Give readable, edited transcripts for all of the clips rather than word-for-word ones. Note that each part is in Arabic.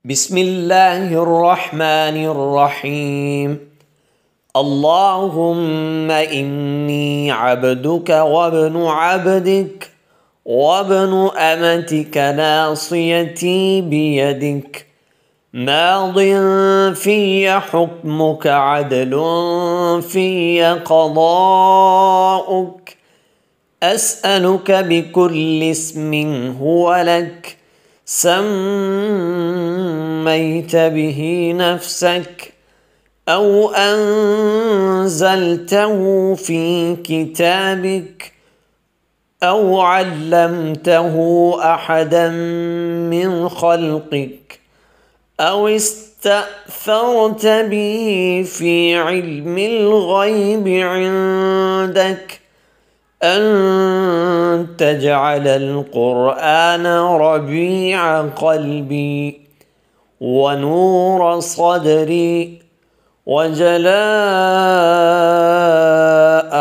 بسم الله الرحمن الرحيم. اللهم إني عبدك وابن عبدك وابن أمتك ناصيتي بيدك، ماض في حكمك، عدل في قضاؤك. أسألك بكل اسم هو لك سميت به نفسك أو أنزلته في كتابك أو علمته أحدا من خلقك أو استأثرت به في علم الغيب عندك أن تجعل القرآن ربيع قلبي ونور صدري وجلاء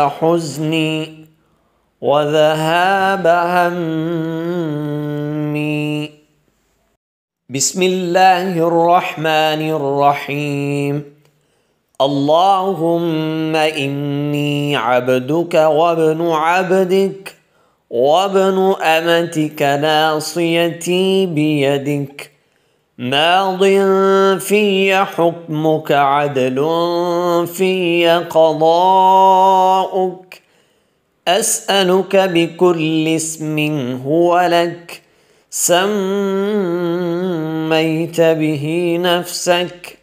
حزني وذهاب همي. بسم الله الرحمن الرحيم. اللهم إني عبدك وابن عبدك وابن أمتك ناصيتي بيدك، ماض في حكمك، عدل في قضاؤك. أسألك بكل اسم هو لك سميت به نفسك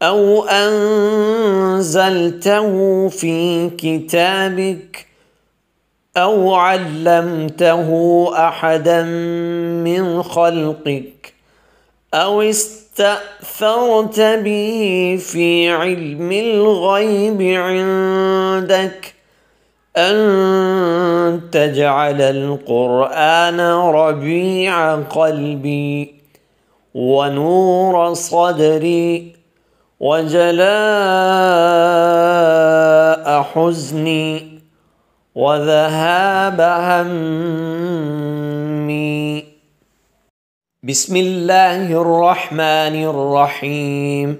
أو أنزلته في كتابك أو علمته أحدا من خلقك أو استأثرت به في علم الغيب عندك أن تجعل القرآن ربيع قلبي ونور صدري وجلاء حزني وذهاب همي. بسم الله الرحمن الرحيم.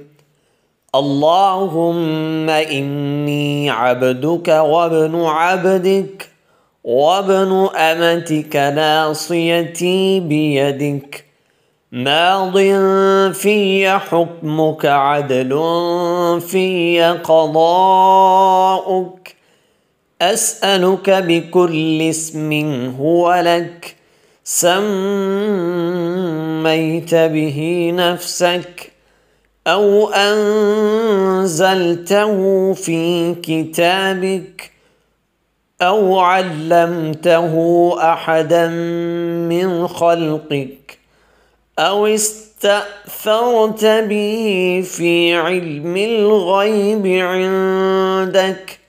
اللهم إني عبدك وابن عبدك وابن أمتك ناصيتي بيدك، ماض في حكمك، عدل في قضاؤك. أسألك بكل اسم هو لك سميت به نفسك أو أنزلته في كتابك أو علمته أحدا من خلقك أو استأثرت به في علم الغيب عندك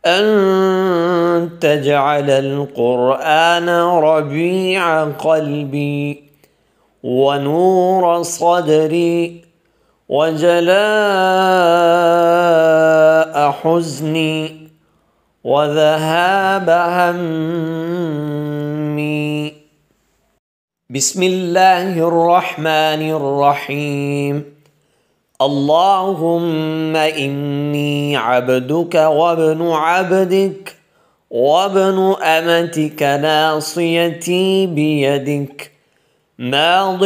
أن تجعل القرآن ربيع قلبي ونور صدري وجلاء حزني وذهاب همي. بسم الله الرحمن الرحيم. اللهم إني عبدك وابن عبدك وابن أمتك ناصيتي بيدك، ماض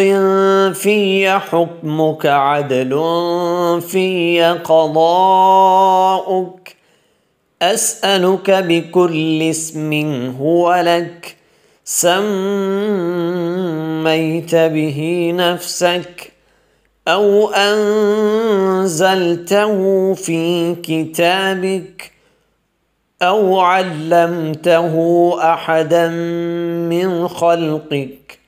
في حكمك، عدل في قضاؤك. أسألك بكل اسم هو لك سميت به نفسك أو أنزلته في كتابك أو علمته أحدا من خلقك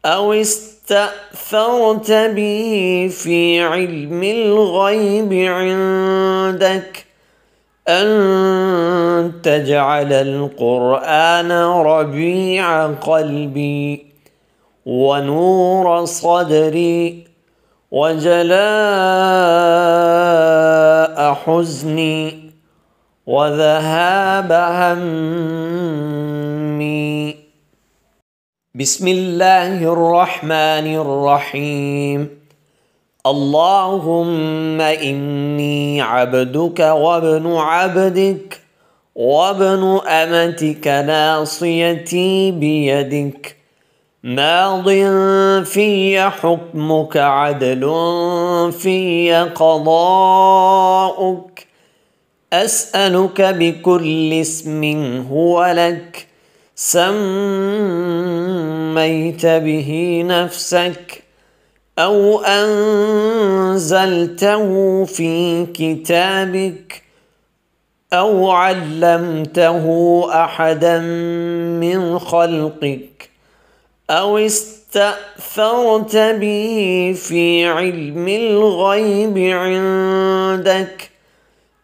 أو استأثرت به في علم الغيب عندك أن تجعل القرآن ربيع قلبي ونور صدري وجلاء حزني وذهاب همي. بسم الله الرحمن الرحيم. اللهم إني عبدك وابن عبدك وابن أمتك ناصيتي بيدك ماض في حكمك عدل في قضاؤك أسألك بكل اسم هو لك سميت به نفسك أو أنزلته في كتابك أو علمته أحدا من خلقك أو استأثرت به في علم الغيب عندك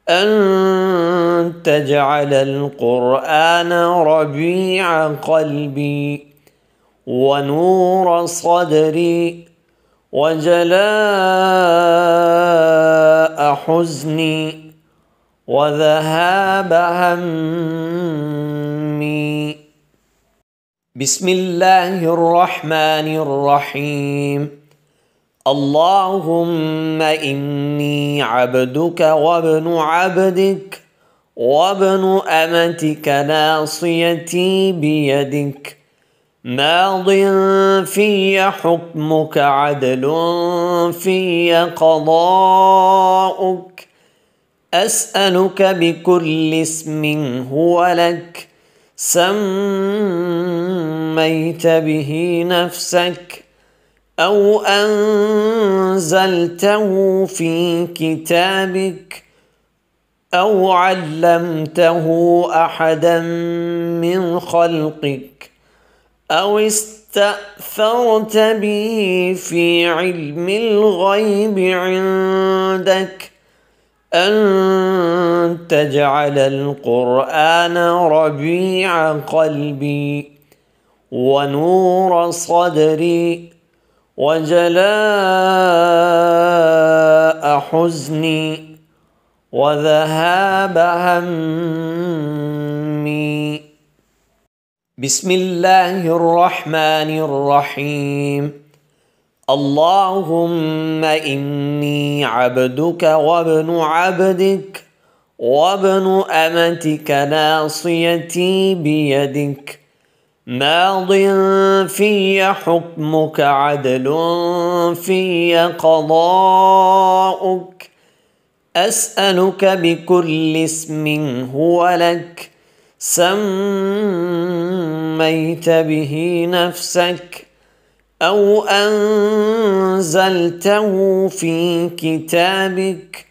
أن تجعل القرآن ربيع قلبي ونور صدري وجلاء حزني وذهاب همي. بسم الله الرحمن الرحيم. اللهم إني عبدك وابن عبدك وابن أمتك ناصيتي بيدك ماض في حكمك عدل في قضاؤك أسألك بكل اسم هو لك سميت به نفسك أو أنزلته في كتابك أو علمته أحدا من خلقك أو استأثرت به في علم الغيب عندك أن تجعل القرآن ربيع قلبي ونور صدري وجلاء حزني وذهاب همي. بسم الله الرحمن الرحيم. اللهم إني عبدك وابن عبدك وابن أمتك ناصيتي بيدك ماض في حكمك عدل في قضاؤك أسألك بكل اسم هو لك سميت به نفسك أو أنزلته في كتابك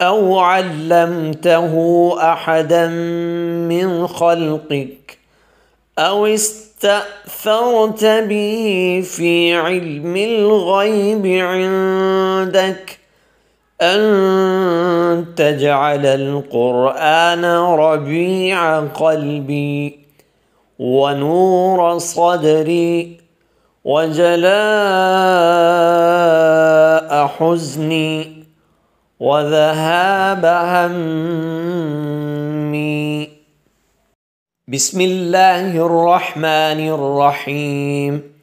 أو علمته أحدا من خلقك أو استأثرت به في علم الغيب عندك أن تجعل القرآن ربيع قلبي ونور صدري وجلاء حزني وذهاب همي. بسم الله الرحمن الرحيم.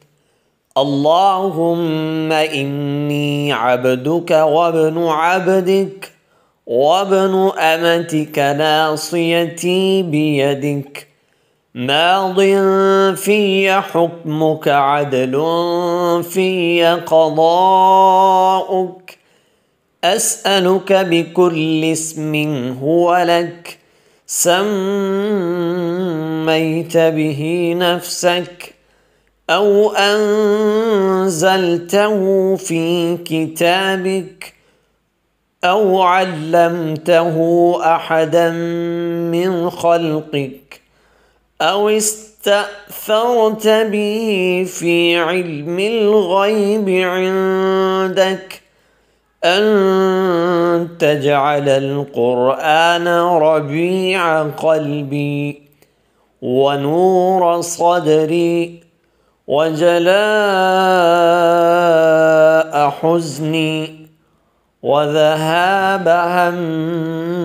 اللهم إني عبدك وابن عبدك وابن أمتك ناصيتي بيدك ماض في حكمك عدل في قضاؤك أسألك بكل اسم هو لك سميت به نفسك أو أنزلته في كتابك أو علمته أحدا من خلقك أو استأثرت به في علم الغيب عندك أن تجعل القرآن ربيع قلبي ونور صدري وجلاء حزني وذهاب همي.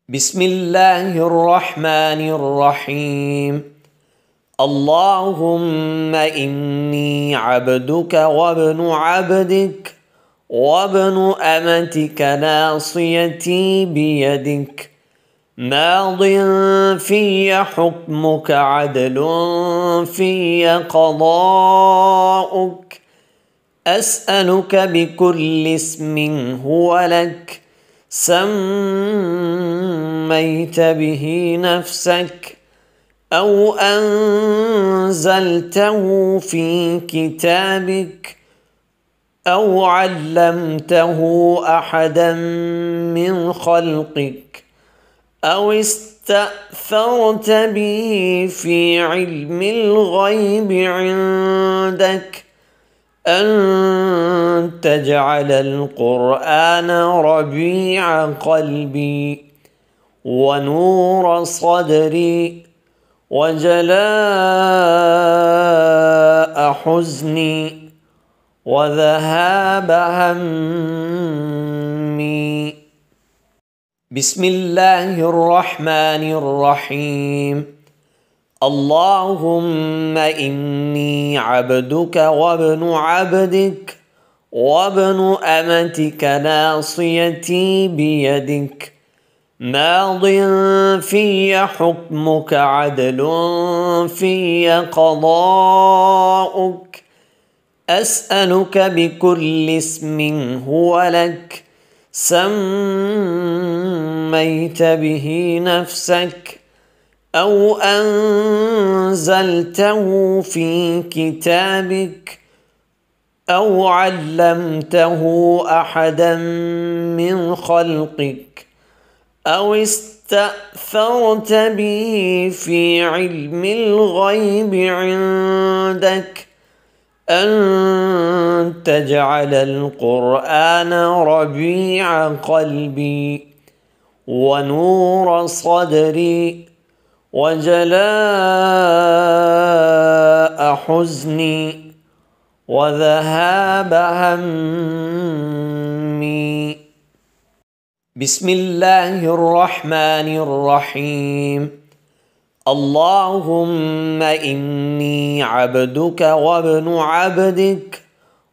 بسم الله الرحمن الرحيم. اللهم إني عبدك وابن عبدك وابن أمتك ناصيتي بيدك ماض في حكمك عدل في قضاؤك أسألك بكل اسم هو لك سميت به نفسك أو أنزلته في كتابك أو علمته أحدا من خلقك أو استأثرت به في علم الغيب عندك أن تجعل القرآن ربيع قلبي ونور صدري وجلاء حزني وذهاب همي. بسم الله الرحمن الرحيم. اللهم إني عبدك وابن عبدك وابن أمتك ناصيتي بيدك ماض في حكمك عدل في قضاؤك أسألك بكل اسم هو لك سميت به نفسك أو أنزلته في كتابك أو علمته أحدا من خلقك أو استأثرت به في علم الغيب عندك أن تجعل القرآن ربيع قلبي ونور صدري وجلاء حزني وذهاب همي. بسم الله الرحمن الرحيم. اللهم إني عبدك وابن عبدك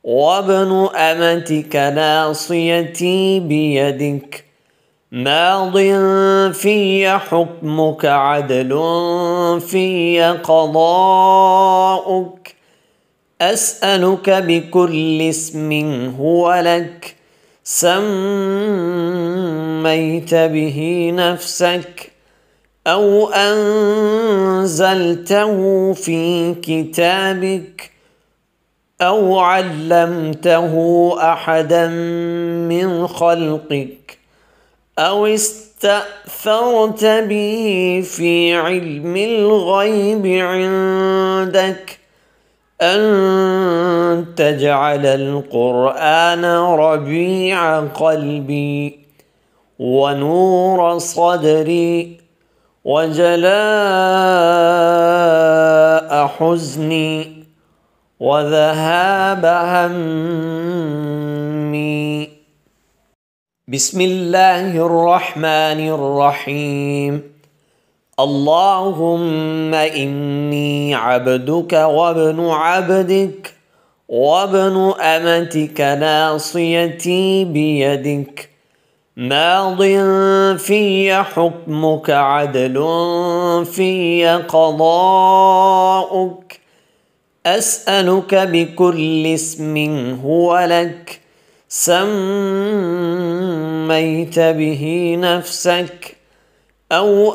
وابن أمتك ناصيتي بيدك ماض في حكمك عدل في قضاؤك أسألك بكل اسم هو لك سميت به نفسك أو أنزلته في كتابك أو علمته أحدا من خلقك أو استأثرت به في علم الغيب عندك أن تجعل القرآن ربيع قلبي ونور صدري وجلاء حزني وذهاب همي. بسم الله الرحمن الرحيم. اللهم إني عبدك وابن عبدك وابن أمتك ناصيتي بيدك ماض في حكمك عدل في قضاؤك أسألك بكل اسم هو لك سميت به نفسك أو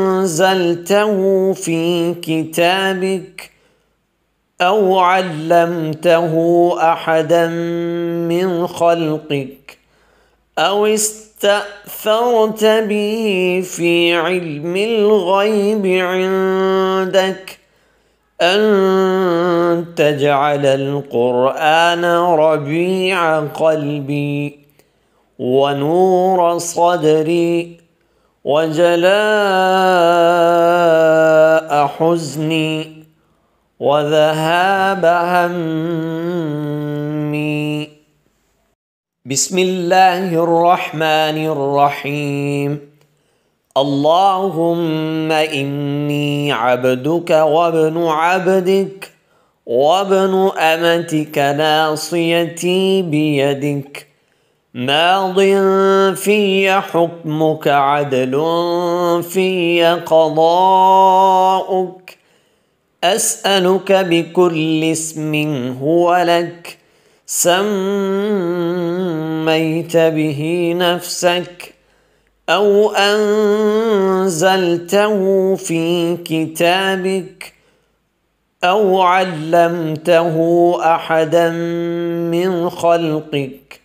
أنزلته في كتابك أو علمته أحدا من خلقك أو استأثرت به في علم الغيب عندك أن تجعل القرآن ربيع قلبي ونور صدري وجلاء حزني وذهاب همي. بسم الله الرحمن الرحيم. اللهم إني عبدك وابن عبدك وابن أمتك ناصيتي بيدك ماض في حكمك عدل في قضاؤك أسألك بكل اسم هو لك سميت به نفسك أو أنزلته في كتابك أو علمته أحدا من خلقك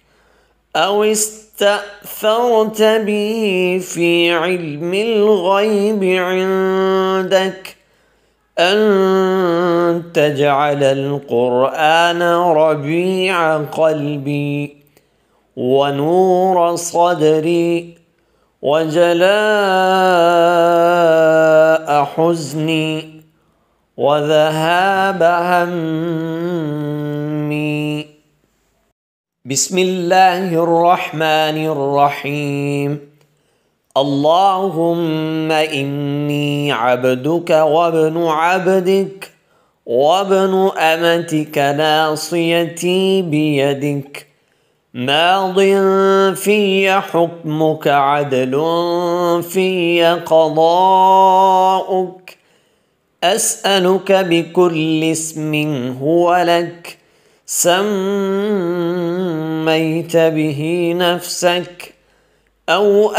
أو استأثرت به في علم الغيب عندك أن تجعل القرآن ربيع قلبي ونور صدري وجلاء حزني وذهاب همي. بسم الله الرحمن الرحيم. اللهم إني عبدك وابن عبدك وابن أمتك ناصيتي بيدك ماض في حكمك عدل في قضاؤك أسألك بكل اسم هو لك سميت به نفسك أو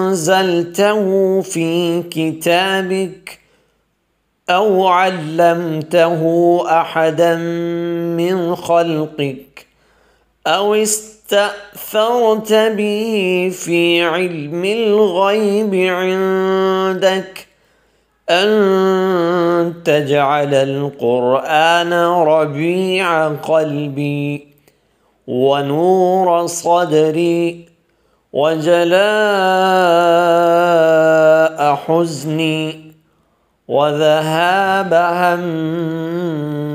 أنزلته في كتابك أو علمته أحدا من خلقك أو استأثرت به في علم الغيب عندك أن تجعل القرآن ربيع قلبي ونور صدري وجلاء حزني وذهاب همي.